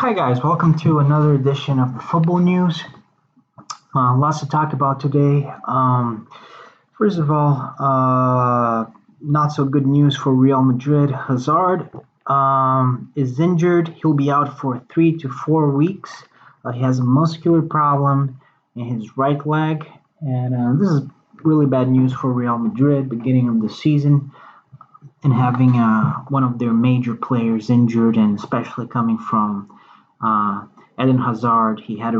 Hi guys, welcome to another edition of the Football News. Lots to talk about today. First of all, not so good news for Real Madrid. Hazard is injured. He'll be out for 3 to 4 weeks. He has a muscular problem in his right leg, and this is really bad news for Real Madrid beginning of the season and having one of their major players injured, and especially coming from uh, Eden Hazard. He had a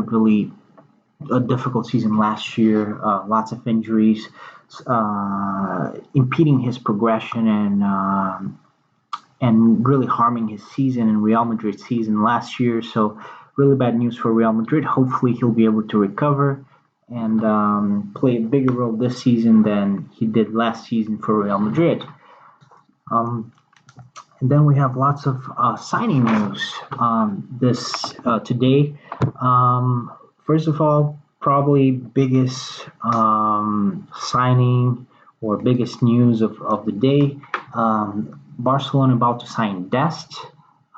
difficult season last year, lots of injuries, impeding his progression and really harming his season and Real Madrid's season last year. So really bad news for Real Madrid. Hopefully he'll be able to recover and play a bigger role this season than he did last season for Real Madrid. Um, and then we have lots of signing news this today. First of all, probably biggest signing or biggest news of the day. Barcelona about to sign Dest.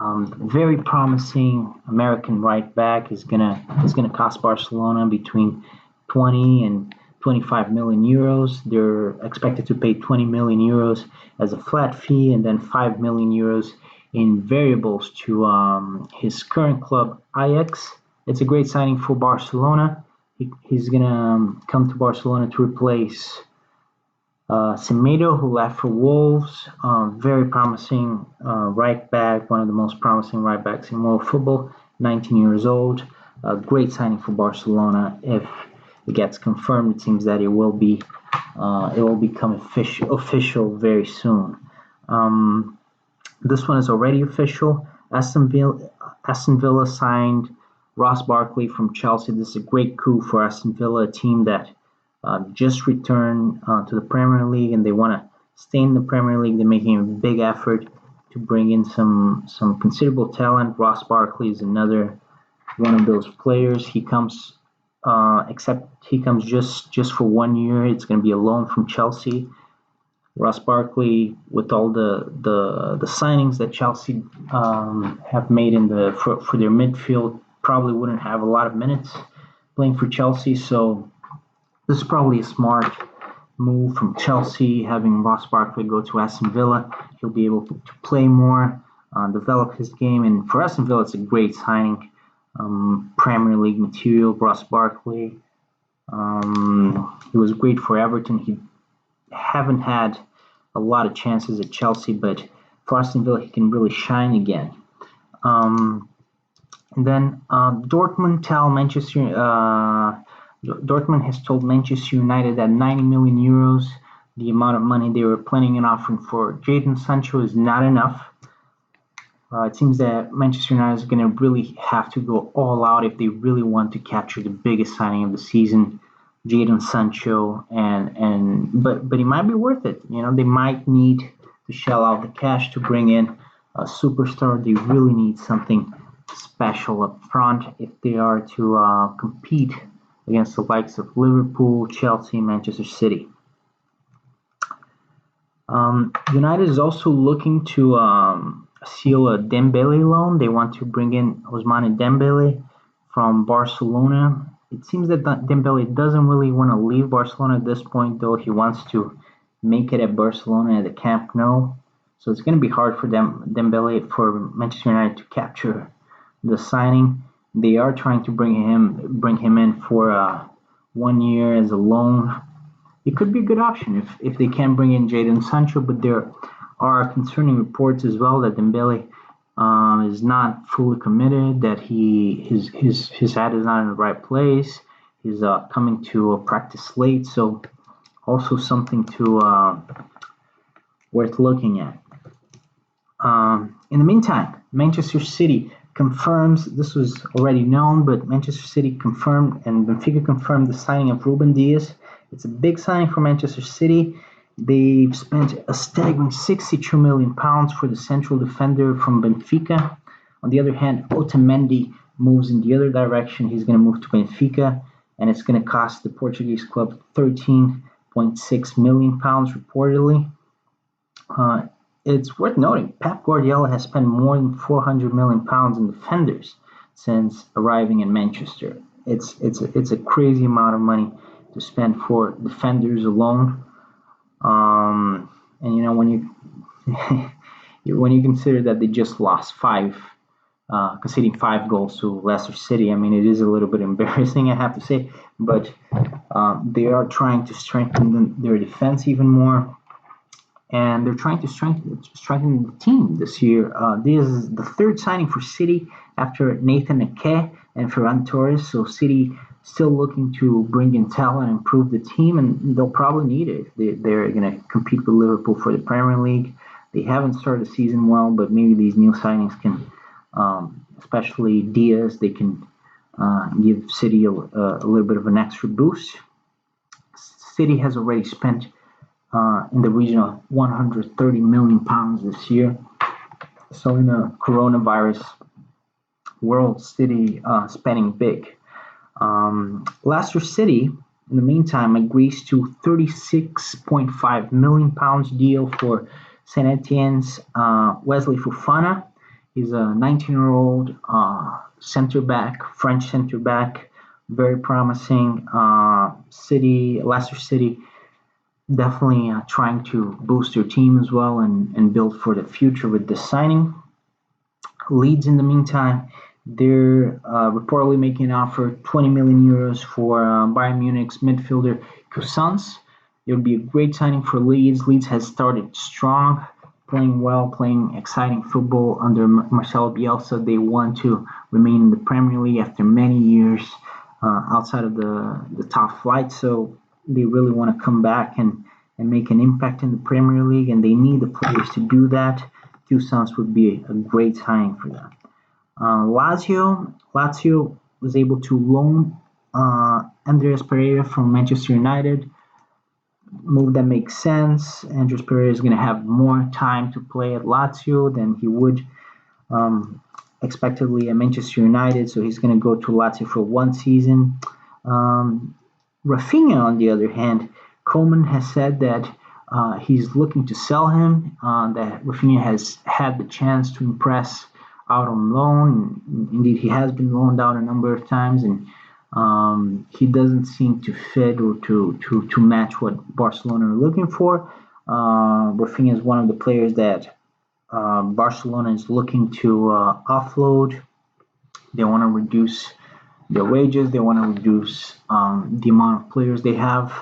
Very promising American right back is gonna cost Barcelona between 20 and 25 million euros. They're expected to pay 20 million euros as a flat fee and then 5 million euros in variables to his current club Ajax. It's a great signing for Barcelona. He's gonna come to Barcelona to replace Semedo, who left for Wolves. Very promising right back, one of the most promising right backs in world football. 19 years old. Great signing for Barcelona. If it gets confirmed, it seems that it will become official very soon. Um, this one is already official. Aston Villa signed Ross Barkley from Chelsea. This is a great coup for Aston Villa, a team that just returned to the Premier League and they want to stay in the Premier League. They're making a big effort to bring in some considerable talent. Ross Barkley is another one of those players. Except he comes just for 1 year. It's going to be a loan from Chelsea. Ross Barkley, with all the signings that Chelsea have made for their midfield, probably wouldn't have a lot of minutes playing for Chelsea. So this is probably a smart move from Chelsea, having Ross Barkley go to Aston Villa. He'll be able to play more, develop his game, and for Aston Villa, it's a great signing. Premier League material, Ross Barkley. He was great for Everton. He haven't had a lot of chances at Chelsea, but for Aston Villa, he can really shine again. Um, and then Dortmund has told Manchester United that 90 million euros, the amount of money they were planning on offering for Jadon Sancho, is not enough. It seems that Manchester United is going to really have to go all out if they really want to capture the biggest signing of the season, Jadon Sancho, but it might be worth it. You know, they might need to shell out the cash to bring in a superstar. They really need something special up front if they are to compete against the likes of Liverpool, Chelsea, and Manchester City. United is also looking to seal a Dembele loan. They want to bring in Ousmane Dembele from Barcelona. It seems that Dembele doesn't really want to leave Barcelona at this point, though. He wants to make it at Barcelona at the Camp Nou. So it's going to be hard for Dembele, for Manchester United to capture the signing. They are trying to bring him in for 1 year as a loan. It could be a good option if they can bring in Jadon Sancho, but there are concerning reports as well that Dembele is not fully committed, that his head is not in the right place. He's coming to practice late, so also something to worth looking at. In the meantime, Manchester City confirms, this was already known, but Manchester City confirmed and Benfica confirmed the signing of Ruben Dias. It's a big signing for Manchester City. They've spent a staggering £62 million for the central defender from Benfica. On the other hand, Otamendi moves in the other direction. He's going to move to Benfica, and it's going to cost the Portuguese club £13.6 million reportedly. It's worth noting Pep Guardiola has spent more than £400 million in defenders. since arriving in Manchester. It's a crazy amount of money to spend for defenders alone. And when you when you consider that they just lost five, conceding 5 goals to Leicester City, I mean it is a little bit embarrassing, I have to say. But they are trying to strengthen their defense even more, and they're trying to strengthen the team this year. This is the third signing for City after Nathan Ake and Ferran Torres. So City still looking to bring in talent and improve the team, and they'll probably need it. They're going to compete with Liverpool for the Premier League. They haven't started the season well, but maybe these new signings can, especially Diaz, they can give City a little bit of an extra boost. City has already spent in the region of £130 million this year. So in a coronavirus world, City spending big. Leicester City, in the meantime, agrees to £36.5 million deal for Saint Etienne's Wesley Fofana. He's a 19-year-old center back, French center back, very promising. Leicester City, definitely trying to boost their team as well and build for the future with this signing. Leeds, in the meantime, they're reportedly making an offer €20 million for Bayern Munich's midfielder Cousins. It would be a great signing for Leeds. Leeds has started strong, playing well, playing exciting football under Marcelo Bielsa. They want to remain in the Premier League after many years outside of the top flight. So they really want to come back and make an impact in the Premier League, and they need the players to do that. Cousins would be a great signing for them. Lazio was able to loan Andreas Pereira from Manchester United. Move that makes sense. Andreas Pereira is going to have more time to play at Lazio than he would expectedly at Manchester United, so he's going to go to Lazio for one season. Rafinha, on the other hand, Coleman has said that he's looking to sell him, that Rafinha has had the chance to impress out on loan. Indeed, he has been loaned out a number of times, and he doesn't seem to fit or to match what Barcelona are looking for. Rafinha is one of the players that Barcelona is looking to offload. They want to reduce their wages. They want to reduce the amount of players they have.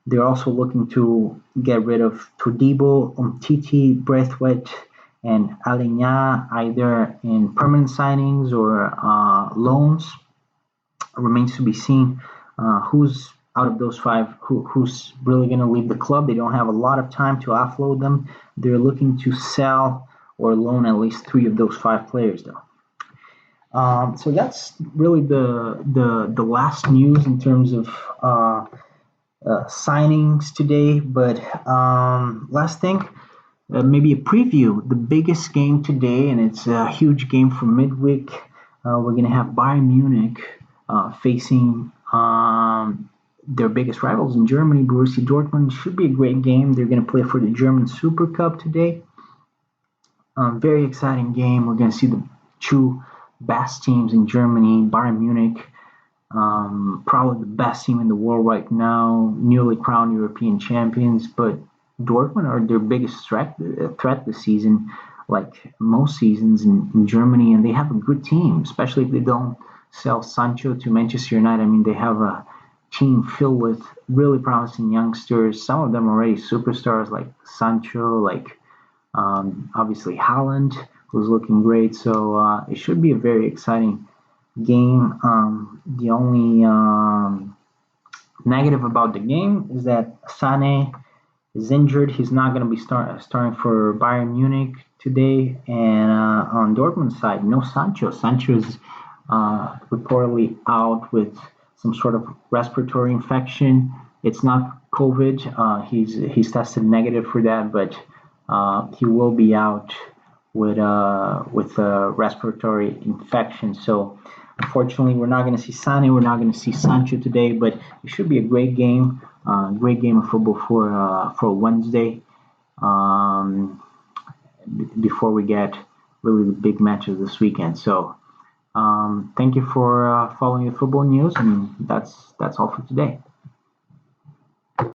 They're also looking to get rid of Todibo, Umtiti, Braithwaite, and Alenya, either in permanent signings or loans. It remains to be seen who's out of those five who's really going to leave the club. They don't have a lot of time to offload them. They're looking to sell or loan at least 3 of those 5 players, though. So that's really the last news in terms of signings today. But last thing, maybe a preview. The biggest game today, and it's a huge game for midweek. We're going to have Bayern Munich facing their biggest rivals in Germany, Borussia Dortmund. Should be a great game. They're going to play for the German Super Cup today. Very exciting game. We're going to see the 2 best teams in Germany. Bayern Munich, probably the best team in the world right now, newly crowned European champions. But Dortmund are their biggest threat this season, like most seasons in Germany, and they have a good team, especially if they don't sell Sancho to Manchester United. I mean, they have a team filled with really promising youngsters. Some of them already superstars, like Sancho, like obviously Haaland, who's looking great. So it should be a very exciting game. The only negative about the game is that Sané is injured. He's not going to be starting for Bayern Munich today. And on Dortmund's side, no Sancho. Sancho is reportedly out with some sort of respiratory infection. It's not COVID. He's tested negative for that, but he will be out with a respiratory infection. So unfortunately, we're not going to see Sané. We're not going to see Sancho today, but it should be a great game. Great game of football for Wednesday. Before we get really the big matches this weekend. So Thank you for following the football news, and that's all for today.